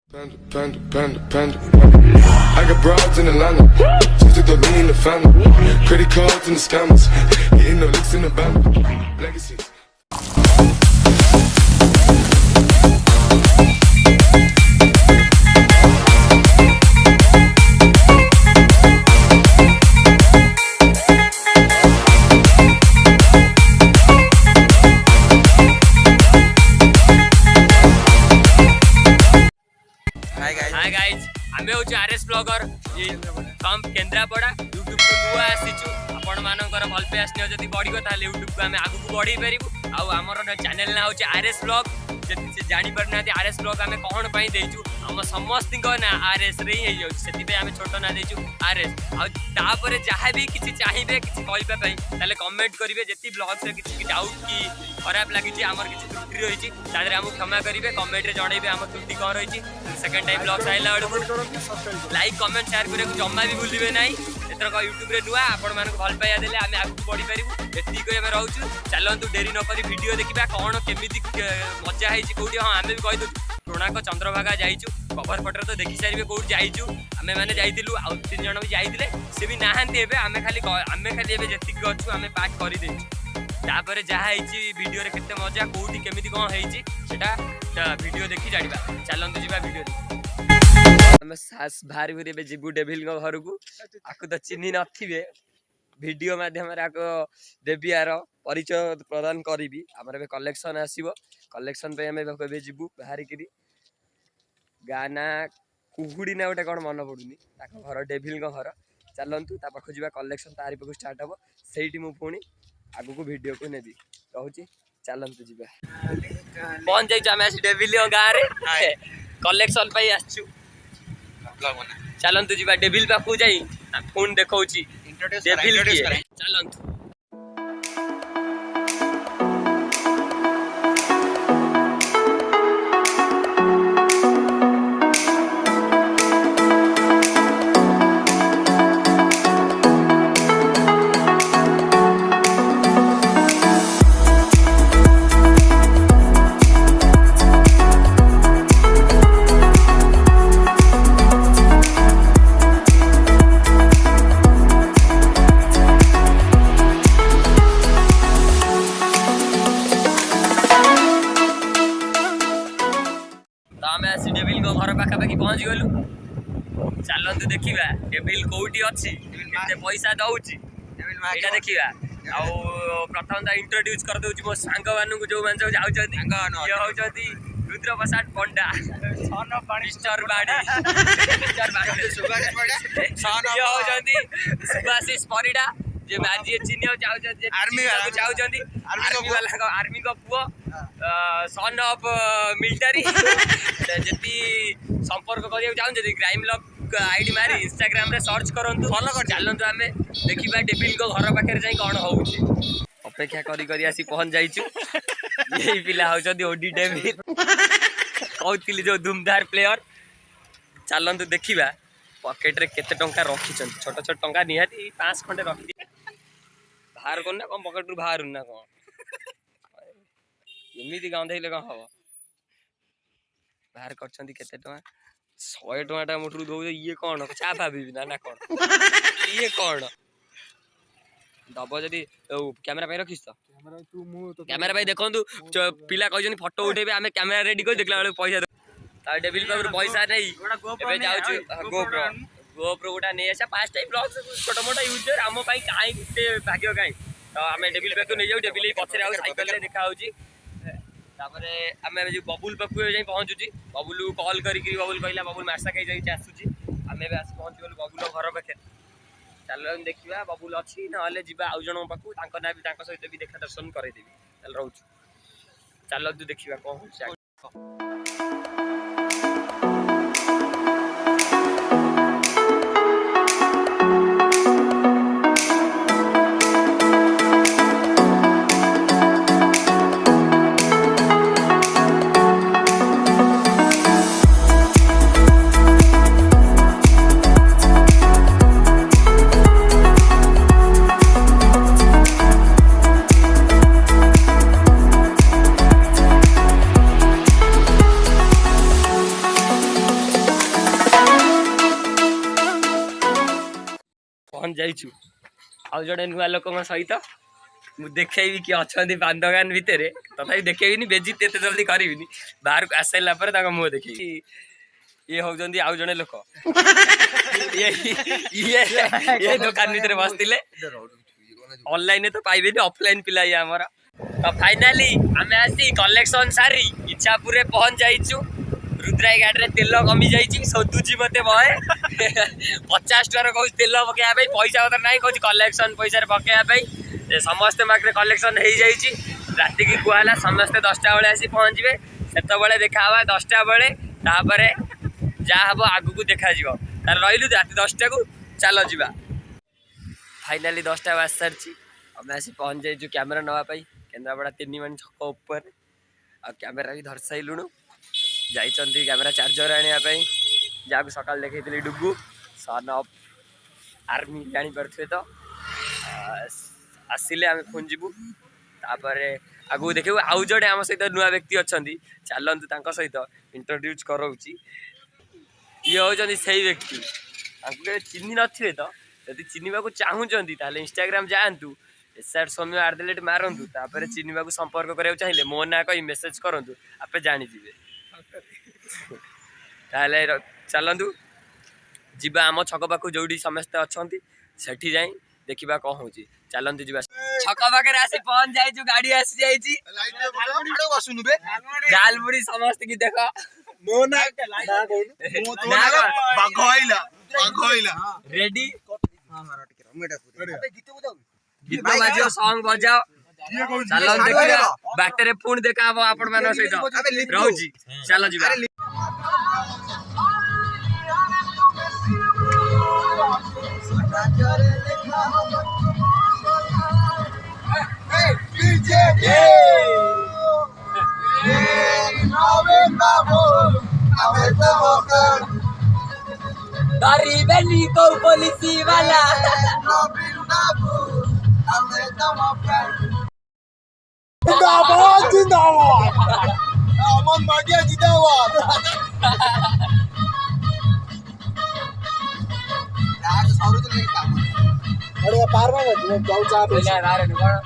Panda. I got broads in Atlanta, just to throw me in the family. Credit cards and the scammers, getting no licks in the band. Legacies. Hi guys आमे होची RS blogger from Kendrapara YouTube को नुआ आसीचु आपण मानकर भल पे आसने जदी बॉडी को ताले यूट्यूब को आमे आगु को बढ़ी परिबु आउ हमर चैनल ना होची आरएस ब्लॉग जदी से जानि परना आरएस ब्लॉग आमे कोन पई देचु हम समस्त को ना आरएस रे ही जाउ सेति पे आमे छोटो ना देचु आरएस आ तापरे जहा भी किछि चाहिबे किछि कहबे पई ताले कमेंट करिवे जति ब्लॉग से किछि डाउट की खराब लागि छी हमर किछि त्रुटि रही छी तादरे हम क्षमा करिवे कमेंट रे जणैबे हम त्रुटि कोन रही छी सेकंड टाइम ब्लॉग आइला लाइक कमेंट शेयर करे जम्मा भी भूलिबे नाही एतर को यूट्यूब रे नुआ आपण मान को भल पाया देले आमे आगु बढ़ी परिबु एति को एमे रहउछु चलंतु देरी न करी वीडियो देखिबा कोन केमिति मजा है कोठी हां आमे भी कहि दउ कोणार्क चंद्रभागा जाइछु कवर पटर तो देखि सारिबे कोठी जाइछु आमे माने जाइतिलु आ 3 जण भी जाइतिले से भी नाहांती एबे आमे खाली एबे जेति गछु आमे पार्ट करि देछु तापर जहा हैछि वीडियो रे केते मजा कोठी केमिति कोन हैछि सेटा वीडियो देखि जानिबा चलंतु जिबा वीडियो हम सास भारी भरी बे जिबु डेविल को घर को आकु तो चिन्ही नथिबे वीडियो माध्यम रे आको देबियार परिचय प्रदान करिबी हमर बे कलेक्शन आसीबो कलेक्शन पे हमें बे जिबु भारी करी गाना कुहुडी ना उठे कोन मन पडुनी ताको घर डेविल को घर चलंतु ता पख जिबा कलेक्शन तारी पख स्टार्ट हबो सेठी मु पुणी आगु को वीडियो को नेबी कहूची चलंतु जिबा पहुंच जाई हम आसी डेविल गा रे कलेक्शन पई आछू चलंतु जीवा डेविल पाखु जाई फोन देखौची डेविल के चलंतु डेविल को घर पाखा पाखी पहुंच गलु चलंतु देखिबा डेविल कोठी अछि केते पैसा दउची एटा देखिबा आ प्रथम ता इंट्रोड्यूस कर दउची मो सांग मानु को जो मान जाउ जदी ये हो जदी Rudra Prasad Panda son of mister बाडी सुभाष पंडा सन ऑफ हो जदी सुभाषिस परिडा जे माजी चिन्ह जाउ जदी आर्मी वाला आर्मी को पुओ सन ऑफ मिलिटरी जति संपर्क करिया चाहू जदी क्राइम लॉग आईडी मारी इंस्टाग्राम रे सर्च करंतु फॉलो कर चलंतु हमें देखिबा डेविल को घर पाखर जाई कोन होउची अपेक्षा करी करी आसी पहुंच जाइछु यही पिला हो जदी ओडी डेविल कहतिली जो धूमधार प्लेयर चलंतु देखिबा पॉकेट रे केते टंका रखी छन छोट छोट टंका निहाती 5 खंडे रखी बाहर कोन ना कम पॉकेट रु बाहर ना कोन एमिति गांधैले कौन हम बाहर करछंती केते टका 100 टका मोटरू दो ये कौन चा भाभी ना ना कौन ये कौन दबो जदी कैमरा पे रखिस तो कैमरा पे देखंतु पिला कहजनी फोटो उठेबे हमें कैमरा रेडी कर देखला वाले पैसा ता डेविल पर पैसा नहीं एबे जाउछु गोप्रो गोटा नै आसा 5 टाइम ब्लॉग छोटा मोटा यूजर हम पई काई के भाग्य काई तो हमें डेविल पे नै जाउ डेविल पछरे आ साइकिल ले देखा होची तापरे हमें जो बबुल पकु जाई पहुंचुची बबुल कॉल करी बबुल कहला बबुल मारसा कई जाई आसुची हमें बस पहुंच गलु बबुल घर पाखे चलो देखिबा बबुल अछि न हले जिबा आउ जण पकु तांको ना भी तांको सहित भी देखा दर्शन करे देबी चल रहउछु चलो देखिबा कोन होची पहुँच जाइछु आउ जड़े नुआ लोक सहित मु देखेबी कि अच्छा बांधगान भितर तथापि देखेबिनी बेजित एते जल्दी करिबिनी बाहर को आसाइला पर ताको मुह देखि ये होउजंदी आउ जड़े लोक ये दुकान भितर बसतिले ऑनलाइन तो पाइबेनी ऑफलाइन पिला ये हमर तो फाइनली आमे आसी कलेक्शन सारी इच्छापुर पहुंच जाइछु रुद्राई गाड़ी रे तेल कमी जाइछि सोदुची मते बहे 50 टका कहू तेल पकेया भाई पैसा उधर नहीं कहू कलेक्शन पैसा रे पकेया भाई समस्त मार्केट कलेक्शन हो जाइछि राति की कुआला समस्त 10टा बेले आसी पहुंचबे सेत बेले देखा हवा 10टा बेले तापरे जा हबो आगु को देखा जिवो तार रहिलु राति 10टा को चलो जिबा फाइनली 10टा बास सरछि अब आसी पहुंच जाइछु कैमरा नवा पाई केन्द्रापड़ा 3 मन छक ऊपर आ कैमरा भी धर साइलुनु जाइछन्ती कैमरा चार्जर आनिया पाई जाको सकाल देखैतली डुगु सन ऑफ आर्मी जानि परथे तो आसिले आमे फोन जिबु तापरे आगु देखिबु आउ जडे हम सहित नुआ व्यक्ति अछन्ती चलंतु तांको सहित इंट्रोड्यूस करौची ये होजनी सही व्यक्ति तांको चिन्हि नथिबे तो यदि चिन्हिबा को चाहुचन्ती ताले इंस्टाग्राम जाआंतु एसआर सौम्य आर्देलेट मारंतु तापरे चिन्हिबा को संपर्क करियो चाहिले मो ना कहि मेसेज करंतु आपे जानि जिवे ताले चलंतु जिबा आम छक पाखु जोडी समस्त अछन्ती सेठी जाई देखिबा को होची चलंतु जिबा छक पाखे आसी पहुंच जाइछु गाड़ी आसी जाइछि लाइट बसुनु बे गालमुड़ी समस्त की देखो मो ना मो तो बाघइला रेडी हां मारा टिके मेटा पूरी अबे गीत बजाऊ गीत बजाओ सॉन्ग बजाओ चलो देखिया बाटरे पुण देखा हबो आपण मानो सहित रहउजी चलो जिबा dari beli ko polisi wala जिंदाबाद अमन मागिया जिंदाबाद यार सौरज नहीं काम अरे पार में जाऊ चा पे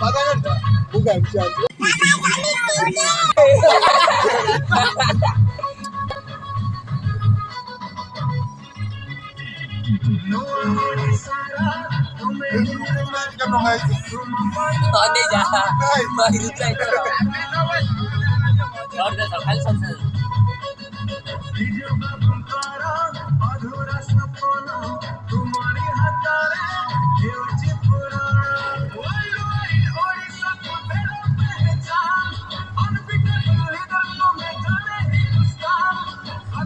पता करता बुगा विचार नहीं जा मारी ट्राई करो और दे खाली सबसे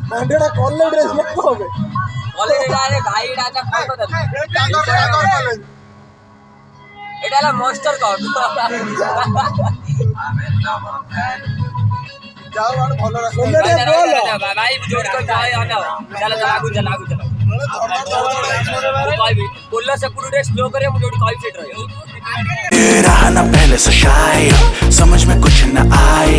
मंडेड़ा कॉलेज ड्रेस में होवे कॉलेज रे भाई राजा फोटो दे एटाला मास्टर कॉर्ड जाओ वाला भलो बोल भाई जोड़ को जाए हटाओ चलो आगु चलो भाई बोलला से पूरा स्लो करे हम जोड़ कॉल सेट रहे रहा ना पहले से शायद समझ में कुछ न आए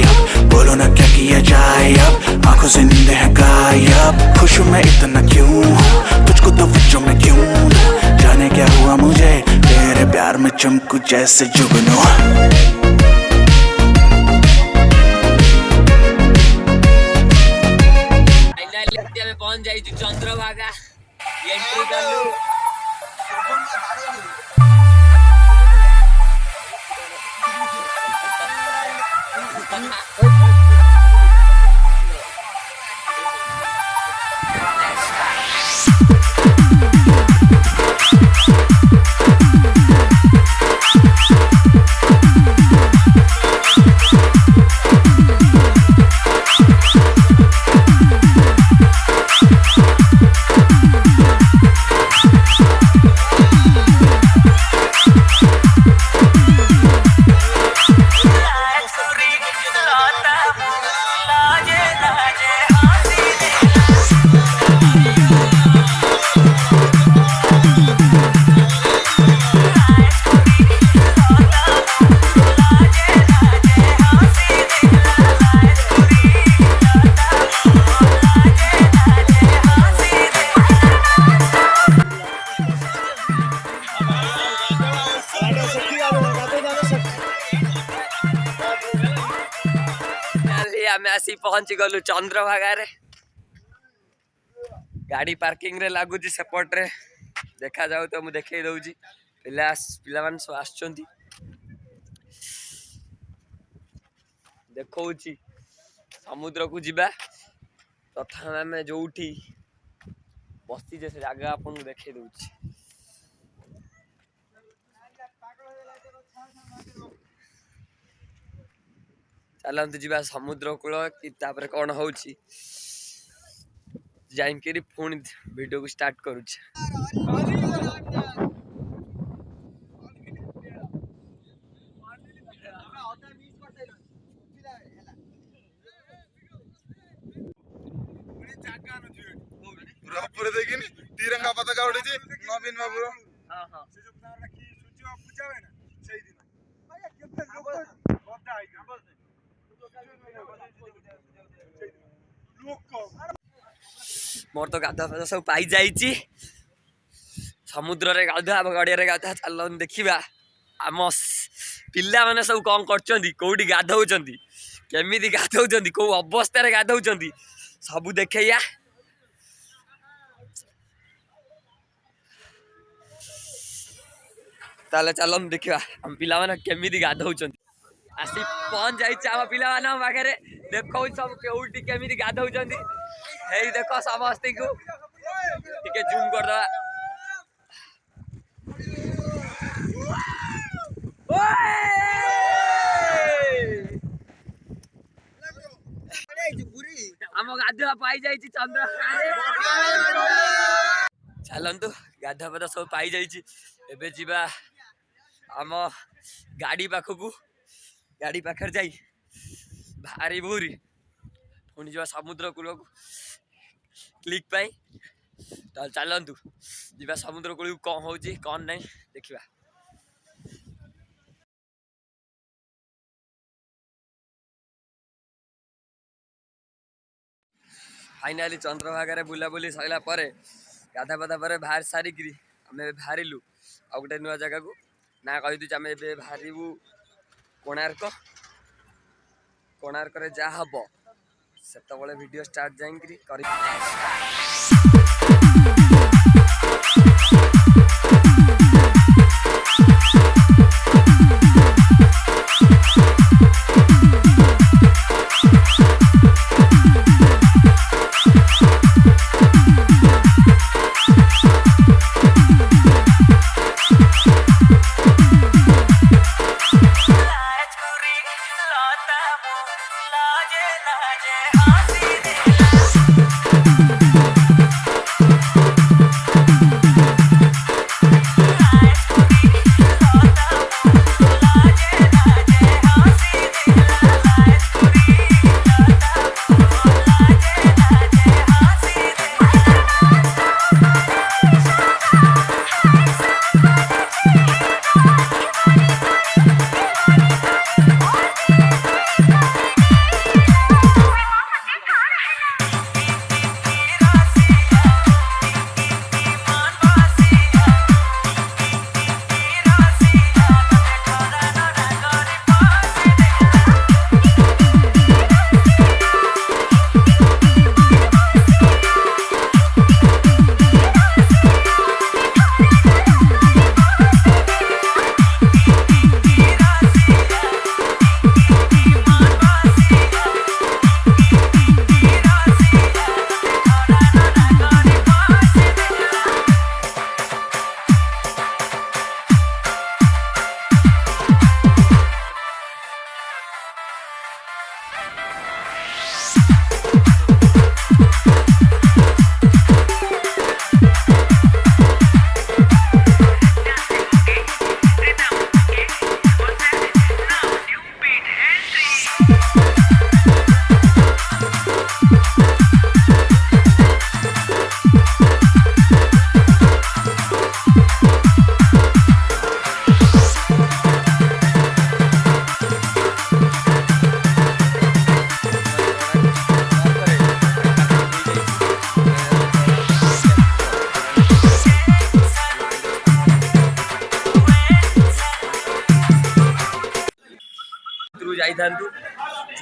बोलो ना क्या किया जाए अब आंखों से नींद है गायब खुश मैं इतना क्यों तुझको तवज्जो में क्यों जाने क्या हुआ मुझे तेरे प्यार में चमकू जैसे जुगनू फाइनली पहुंच जाई चंद्रभागा एंट्री करलू आमे आसी पहुंची गलु चंद्रभागा रे गाड़ी पार्किंग रे लागुची सेपट रे देखा जाऊ तो मु देखै दउची पिला मान सब आछंती देखौची समुद्र को जिबा प्रथम आमे जोउठी बस्ती जे से जगह आपन देखै दउची चलते जीवा समुद्र कूल कि तापर कौन हो जाइकरी पुणी वीडियो को स्टार्ट करुचे देखिनी तिरंगा पताका उड़े नवीन बाबू मोर तो गाधा फाधा सब पाई जाइए समुद्र रे गाधा गड़िया रे गाधा चल देखा आम पिला माने सब कौन कर कौटी गाधौंट केमी गाधौंट कौ अवस्था गाधौंट सबू देखैया ताले चल देखा हम पिला माने केमी गाधौंट आसी पहुंच जाइए आम पिला मान पाखे देखो सब कौटी केमी गाधौंट हे देखो समस्त को टिके जूम कर दवा आम गाधुआ पाई जाइए चंद्र चलतु गाधा पदा सब पाई जाइए एबे जीवा आम गाड़ी पाखकू गाड़ी पाखे जाई भारी भूरी पुणी जा समुद्र कूल को क्लिक पाई तो चलतु जीवा समुद्र कूल कौन हो कौन नहीं देखा फाइनाली चंद्रभागा बुलाबुली सरला गाधा पाधा पर बाहर सारिक आम बाहरलु आ गोटे नुआ जगह को ना कही आम बाहरबू कोणार्क कोणार्क जहाँ हम से वीडियो स्टार्ट जाइए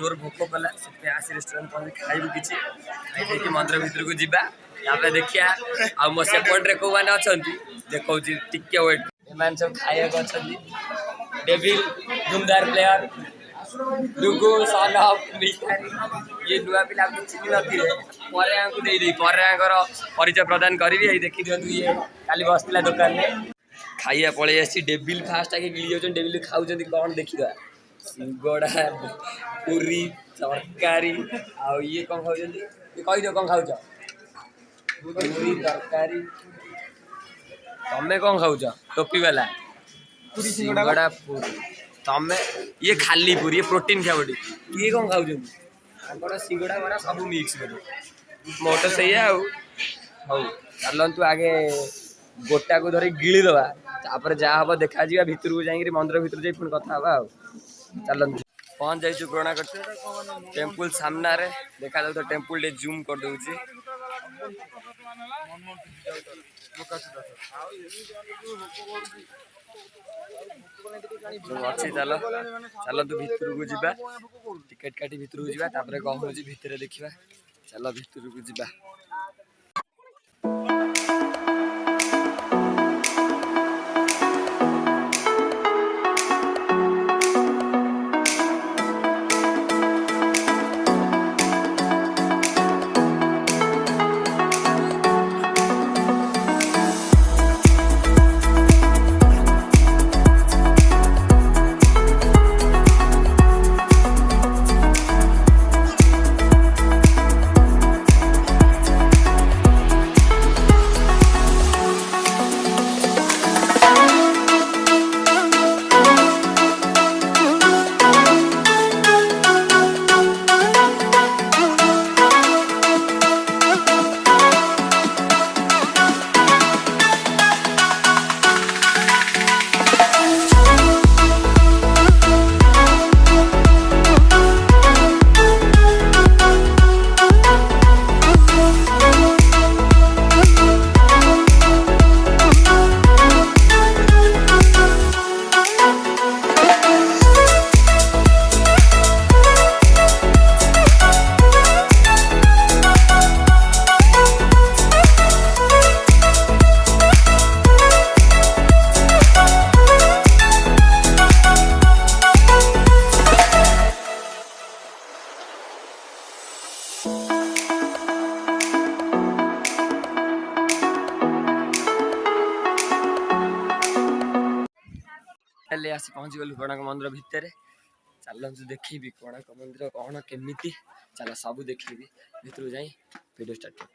जोर भोक कला से आसी रेस्टोरेंट पहुँच खाइबू किसी खाई मंदिर भितर को जीवा देखिया आ मो सेपटे कौ मैंने अच्छा देखा टिके वेट एम सब खाया डेविल धूमदार प्लेयर दुगु सन ये नुआ पिला चिन्ह नथिले परिचय प्रदान करी देखी दिखाँ ये काली बसला दुकान में खाइया पलि आसी डेविल फास्ट आगे गिली जाऊँ डेविल खाऊँ कौन देखा सिंगड़ा पूरी तरकारी आ ये कौन खाऊ कहीद कौन खाऊ पूरी तरकारी तमें कौन खाऊच टोपी वाला सिंगड़ा पूरी तमें ये खाली पूरी ये प्रोटीन खाओटी ये कौन खाऊँ सिंगड़ा बड़ा सब मिक्स कर मोर तो सही हौ चलतु आगे गोटा को धरी गिली दवा तापर जहाँ हम देखा भितर को जाइए मंदिर भितर जाए पुणी कथा हवा चलतु पहुँच जाइए पुराणा कट टेम्पल सामना रे देखा जाऊ तो टेम्पल टे जूम कर दूसरी अच्छी चल चलतु भितर को जीवा टिकेट काटी भितर को जीवा तापर कौन हो भितर देखा चल भितर को जीवा आसी पहुँची गलु कोणार्क मंदिर भितर चलतु देखी कोणार्क मंदिर कौन केमी चल सब देखी भितर जाए वीडियो स्टार्ट कर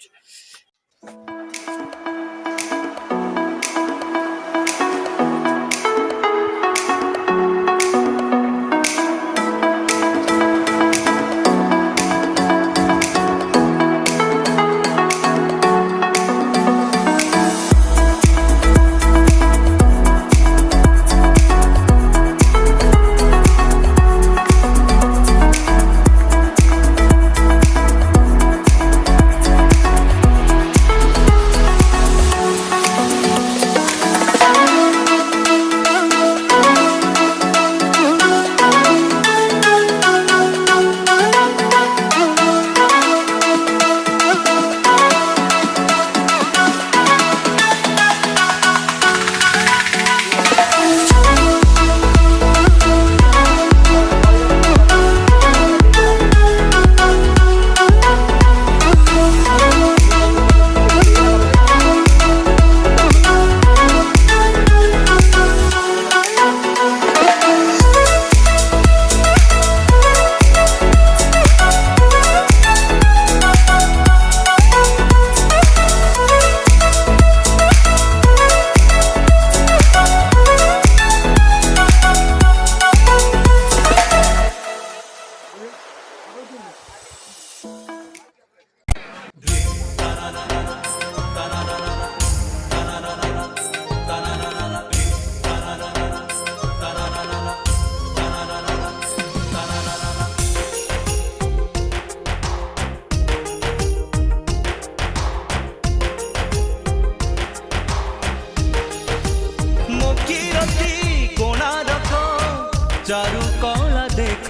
चारु कला देख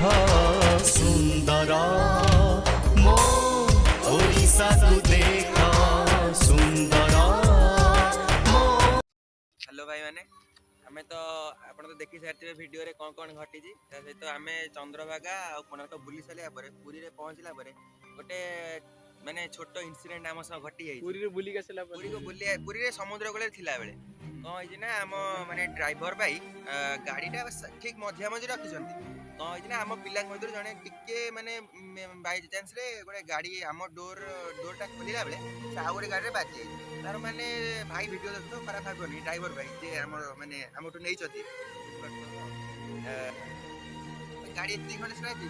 सुंदर आमे तो आपण तो देखि सारथिबे वीडियो रे कोन घटिची ता सहित आमे चंद्रभागा आ कोणार्क बुली सालिया परे पुरी रे पहुंचला परे गोटे माने छोटो इंसिडेंट आम सब घटी जाई पुरी रे बुली गसला पुरी को बुली पुरी रे समुद्र कूले थिला बेले कोन होई ना हम माने ड्राइवर भाई गाड़ीटा ठीक मध्य मध्य रखिसंती कोन होई ना हम पिला मधुर जने टिके माने बाय चांस रे गोटे गाड़ी हम डोरटा खोलिला बेले से आ गोटे गाड़ी रे बाजी तार माने भाई वीडियो देखतो खराब भागोनी ड्राइवर भाई जे हमर माने हमटु नै छथि गाड़ी एत्ती खंडे सरा दी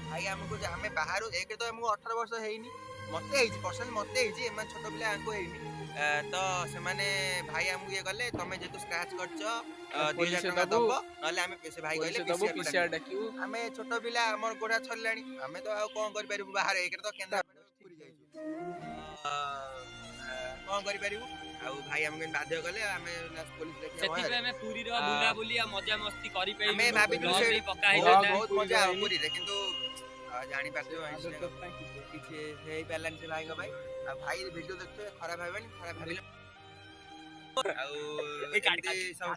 भाई हमको हमें बाहर एक तो हमको 18 वर्ष हेइनी मते हेइची पर्सनल मते हेइची एमान छोटो पिला आंको हेइनी तो से माने भाई हमको ये गले तमे जेतु स्क्रैच करछ 2000 टका दबो नले हमें पैसे भाई गले पीसीआर डाकिउ हमें छोटो पिला हमर गोड़ा छललानी हमें तो आ कोन करि परिबु बाहर एक तो केंद्रा पूरी जाइछु कोन करि परिबु आ भाई हमके बाध्य गले हमें पुलिस देखि सेति पे हमें पूरी रो बुला बुली आ मजा मस्ती करि पे हमें भाबी से पक्का हे बहुत मजा आ पूरी रे किंतु जानी पाछो किछि हेई बैलेंस भाई को भाई आ भाई वीडियो देखते खराब भाबनी खराब भाबिले आ ए काट सब